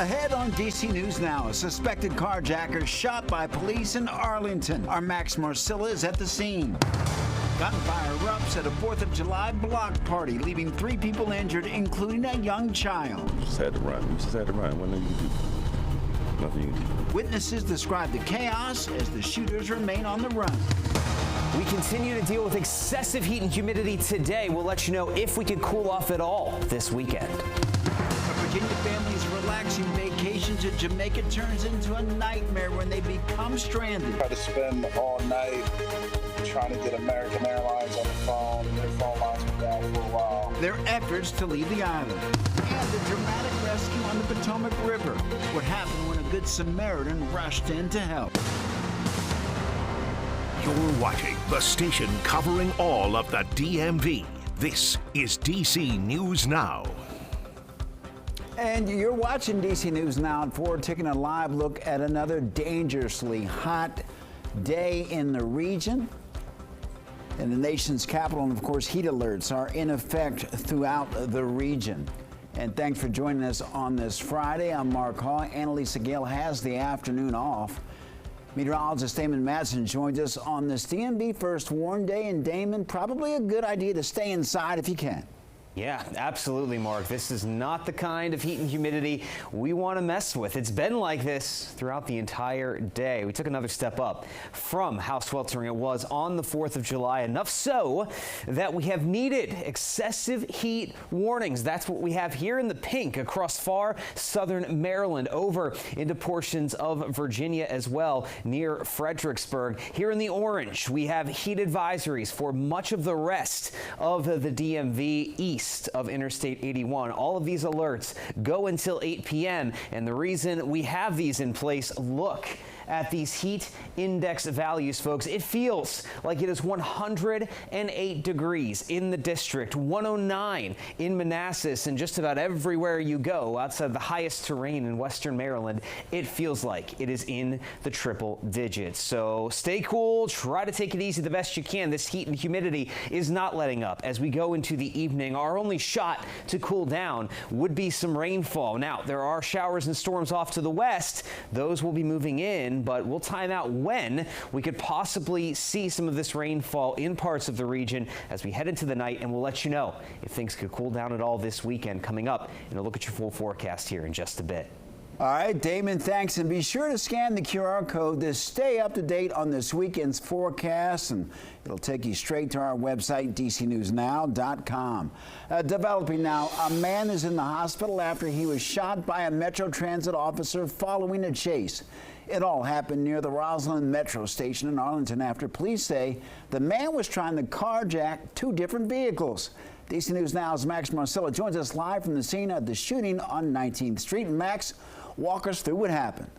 Ahead on DC News Now, a suspected carjacker shot by police in Arlington. Our Max Marcilla is at the scene. Gunfire erupts at a 4th of July block party, leaving 3 people injured, including a young child. You just had to run. What you can do? Nothing you can do. Witnesses describe the chaos as the shooters remain on the run. We continue to deal with excessive heat and humidity today. We'll let you know if we could cool off at all this weekend. A Virginia family's relaxing vacation to Jamaica turns into a nightmare when they become stranded. Try to spend all night trying to get American Airlines on the phone, and their phone lines were down for a while. Their efforts to leave the island. And the dramatic rescue on the Potomac River. What happened when a good Samaritan rushed in to help. You're watching the station covering all of the DMV. This is DC News Now. And you're watching DC News Now at 4, taking a live look at another dangerously hot day in the region. In the nation's capital, and of course, heat alerts are in effect throughout the region. And thanks for joining us on this Friday. I'm Mark Hall. Annalisa Gale has the afternoon off. Meteorologist Damon Madsen joins us on this DMV First Warn Day. And Damon, probably a good idea to stay inside if you can. Yeah, absolutely, Mark. This is not the kind of heat and humidity we want to mess with. It's been like this throughout the entire day. We took another step up from how sweltering it was on the 4th of July, enough so that we have needed excessive heat warnings. That's what we have here in the pink across far southern Maryland, over into portions of Virginia as well, near Fredericksburg. Here in the orange, we have heat advisories for much of the rest of the DMV east of Interstate 81. All of these alerts go until 8 p.m. And the reason we have these in place, look at these heat index values, folks. It feels like it is 108 degrees in the district, 109 in Manassas, and just about everywhere you go outside the highest terrain in western Maryland, it feels like it is in the triple digits. So stay cool, try to take it easy the best you can. This heat and humidity is not letting up as we go into the evening. Our only shot to cool down would be some rainfall. Now, there are showers and storms off to the west. Those will be moving in, but we'll time out when we could possibly see some of this rainfall in parts of the region as we head into the night, and we'll let you know if things could cool down at all this weekend. Coming up, and a look at your full forecast here in just a bit. All right, Damon, thanks. And be sure to scan the QR code to stay up to date on this weekend's forecast, and it'll take you straight to our website, dcnewsnow.com. Developing now, a man is in the hospital after he was shot by a Metro Transit officer following a chase. It all happened near the Roslyn Metro station in Arlington after police say the man was trying to carjack 2 different vehicles. DC News Now's Max Marcilla joins us live from the scene of the shooting on 19th Street. Max, walk us through what happened.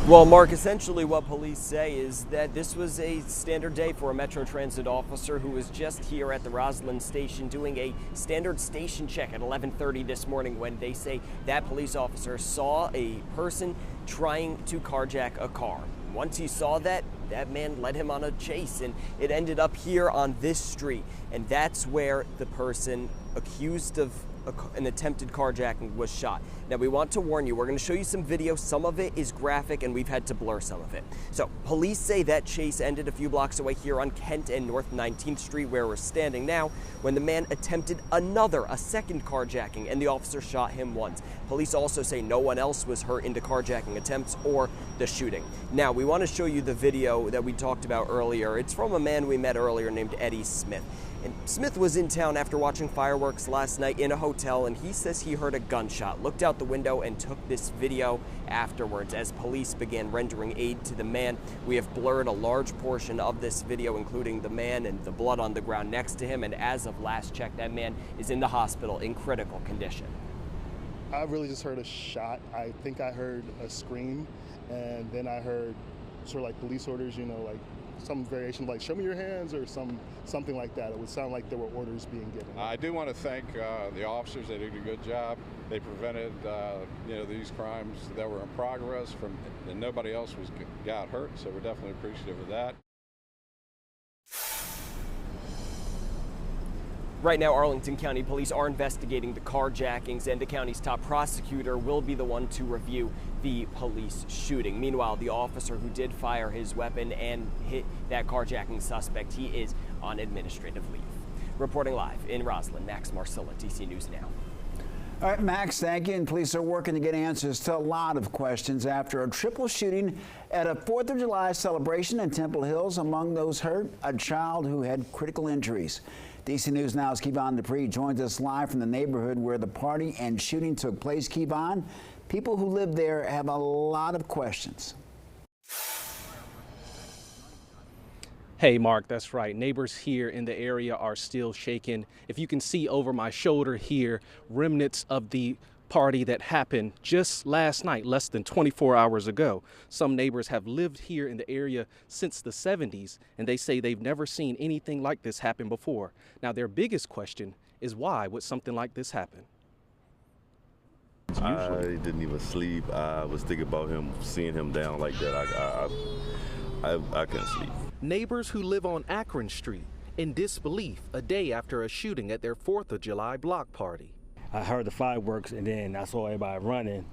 Well, Mark, essentially what police say is that this was a standard day for a Metro Transit officer who was just here at the Roslyn station doing a standard station check at 11:30 this morning, when they say that police officer saw a person trying to carjack a car. Once he saw that man led him on a chase, and it ended up here on this street. And that's where the person accused of an attempted carjacking was shot. Now, we want to warn you, we're going to show you some video. Some of it is graphic, and we've had to blur some of it. So police say that chase ended a few blocks away here on Kent and North 19th Street, where we're standing now, when the man attempted a second carjacking, and the officer shot him once. Police also say no one else was hurt in the carjacking attempts or the shooting. Now, we want to show you the video that we talked about earlier. It's from a man we met earlier named Eddie Smith. And Smith was in town after watching fireworks last night in a hotel, and he says he heard a gunshot, looked out the window, and took this video afterwards as police began rendering aid to the man. We have blurred a large portion of this video, including the man and the blood on the ground next to him, and as of last check, that man is in the hospital in critical condition. I really just heard a shot. I think I heard a scream, and then I heard sort of like police orders, you know, like some variation like show me your hands or something like that. It would sound like there were orders being given. I do want to thank the officers. They did a good job. They prevented these crimes that were in progress and nobody else got hurt, so we're definitely appreciative of that. Right now, Arlington County Police are investigating the carjackings, and the county's top prosecutor will be the one to review the police shooting. Meanwhile, the officer who did fire his weapon and hit that carjacking suspect, he is on administrative leave. Reporting live in Roslyn, Max Marcilla, DC News Now. All right, Max, thank you. And police are working to get answers to a lot of questions after a triple shooting at a 4th of July celebration in Temple Hills. Among those hurt, a child who had critical injuries. DC News Now's Kevon Dupree joins us live from the neighborhood where the party and shooting took place. Kevon, people who live there have a lot of questions. Hey, Mark, that's right. Neighbors here in the area are still shaken. If you can see over my shoulder here, remnants of the party that happened just last night, less than 24 hours ago. Some neighbors have lived here in the area since the 70s, and they say they've never seen anything like this happen before. Now, their biggest question is why would something like this happen? I didn't even sleep. I was thinking about him, seeing him down like that. I couldn't sleep. Neighbors who live on Akron Street in disbelief a day after a shooting at their 4th of July block party. I heard the fireworks and then I saw everybody running.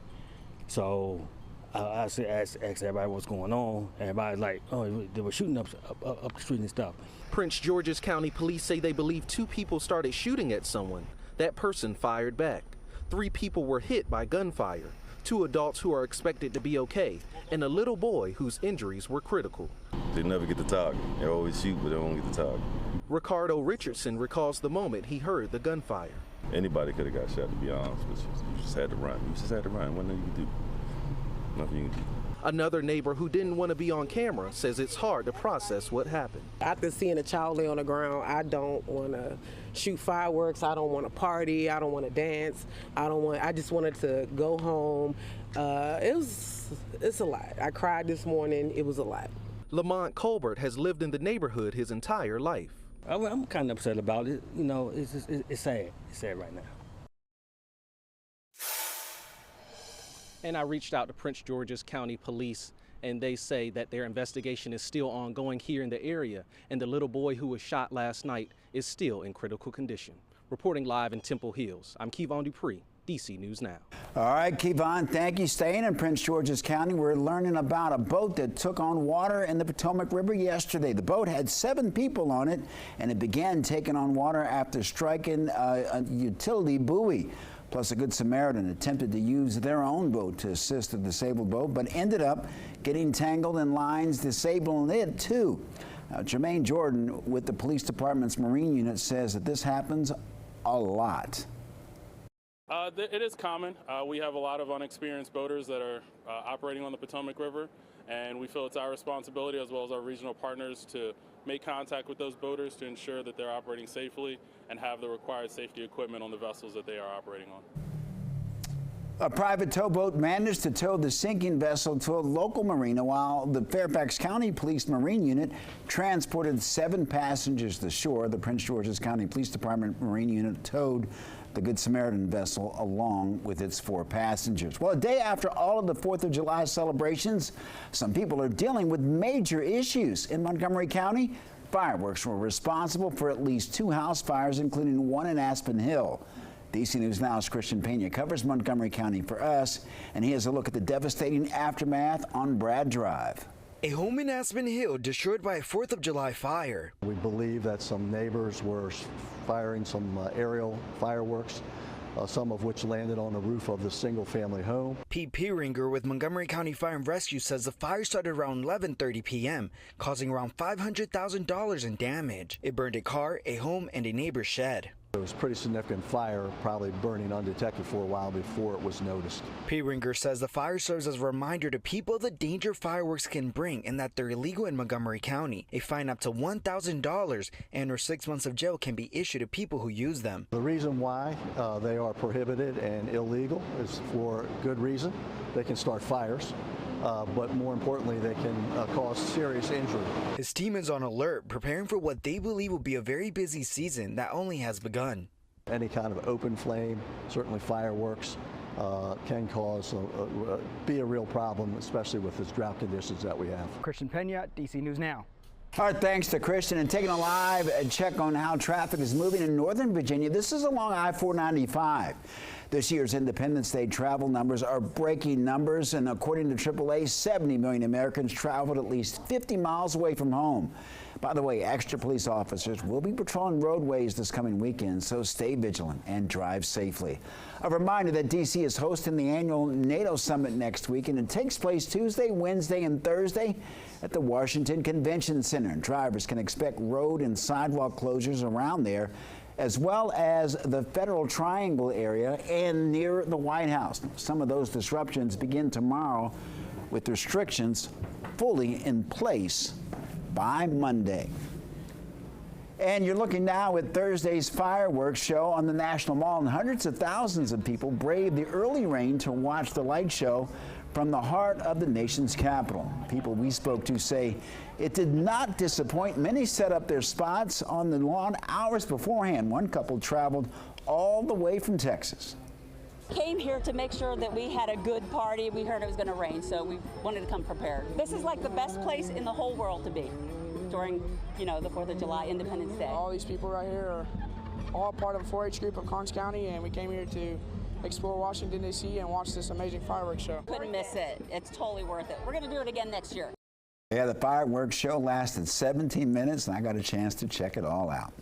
So I asked everybody what's going on. Everybody's like, oh, they were shooting up the street and stuff. Prince George's County Police say they believe 2 people started shooting at someone. That person fired back. 3 people were hit by gunfire. 2 adults who are expected to be okay, and a little boy whose injuries were critical. They never get to talk. They always shoot, but they don't get to talk. Ricardo Richardson recalls the moment he heard the gunfire. Anybody could have got shot, to be honest with you. You just had to run. You just had to run. What nothing you can do. Nothing you can do. Another neighbor who didn't want to be on camera says it's hard to process what happened. After seeing a child lay on the ground, I don't want to shoot fireworks. I don't want to party. I don't want to dance. I just wanted to go home. It's a lot. I cried this morning. It was a lot. Lamont Colbert has lived in the neighborhood his entire life. I'm kind of upset about it. You know, it's sad. It's sad right now. And I reached out to Prince George's County Police, and they say that their investigation is still ongoing here in the area, and the little boy who was shot last night is still in critical condition. Reporting live in Temple Hills, I'm Kevon Dupree, DC News Now. All right, Kevon, thank you. Staying in Prince George's County, we're learning about a boat that took on water in the Potomac River yesterday. The boat had 7 people on it, and it began taking on water after striking a utility buoy. Plus, a Good Samaritan attempted to use their own boat to assist the disabled boat, but ended up getting tangled in lines, disabling it too. Jermaine Jordan with the police department's Marine unit says that this happens a lot. It is common. We have a lot of unexperienced boaters that are operating on the Potomac River, and we feel it's our responsibility as well as our regional partners to make contact with those boaters to ensure that they're operating safely and have the required safety equipment on the vessels that they are operating on. A private towboat managed to tow the sinking vessel to a local marina while the Fairfax County Police Marine Unit transported 7 passengers to shore. The Prince George's County Police Department Marine Unit towed the Good Samaritan vessel along with its 4 passengers. Well, a day after all of the 4th of July celebrations, some people are dealing with major issues. In Montgomery County, fireworks were responsible for at least 2 house fires, including one in Aspen Hill. DC News Now's Christian Pena covers Montgomery County for us, and he has a look at the devastating aftermath on Brad Drive. A home in Aspen Hill destroyed by a 4th of July fire. We believe that some neighbors were firing some aerial fireworks, some of which landed on the roof of the single-family home. Pete Pieringer with Montgomery County Fire and Rescue says the fire started around 11:30 p.m., causing around $500,000 in damage. It burned a car, a home, and a neighbor's shed. It was a pretty significant fire, probably burning undetected for a while before it was noticed. Pieringer says the fire serves as a reminder to people the danger fireworks can bring and that they're illegal in Montgomery County. A fine up to $1,000 and or 6 months of jail can be issued to people who use them. The reason why they are prohibited and illegal is for good reason. They can start fires. But more importantly, they can cause serious injury. His team is on alert, preparing for what they believe will be a very busy season that only has begun. Any kind of open flame, certainly fireworks, can cause be a real problem, especially with this drought conditions that we have. Christian Pena, DC News Now. All right, thanks to Christian. And taking a live check on how traffic is moving in Northern Virginia. This is along I-495. This year's Independence Day travel numbers are breaking numbers, and according to AAA, 70 million Americans traveled at least 50 miles away from home. By the way, extra police officers will be patrolling roadways this coming weekend, so stay vigilant and drive safely. A reminder that D.C. is hosting the annual NATO Summit next week, and it takes place Tuesday, Wednesday, and Thursday at the Washington Convention Center. Drivers can expect road and sidewalk closures around there, as well as the Federal Triangle area and near the White House. Some of those disruptions begin tomorrow, with restrictions fully in place by Monday. And you're looking now at Thursday's fireworks show on the National Mall, and hundreds of thousands of people braved the early rain to watch the light show from the heart of the nation's capital. People we spoke to say it did not disappoint. Many set up their spots on the lawn hours beforehand. One couple traveled all the way from Texas. Came here to make sure that we had a good party. We heard it was going to rain, so we wanted to come prepared. This is like the best place in the whole world to be during, the 4th of July, Independence Day. All these people right here are all part of a 4-H group of Karnes County, and we came here to explore Washington, D.C. and watch this amazing fireworks show. Couldn't miss it. It's totally worth it. We're going to do it again next year. Yeah, the fireworks show lasted 17 minutes, and I got a chance to check it all out.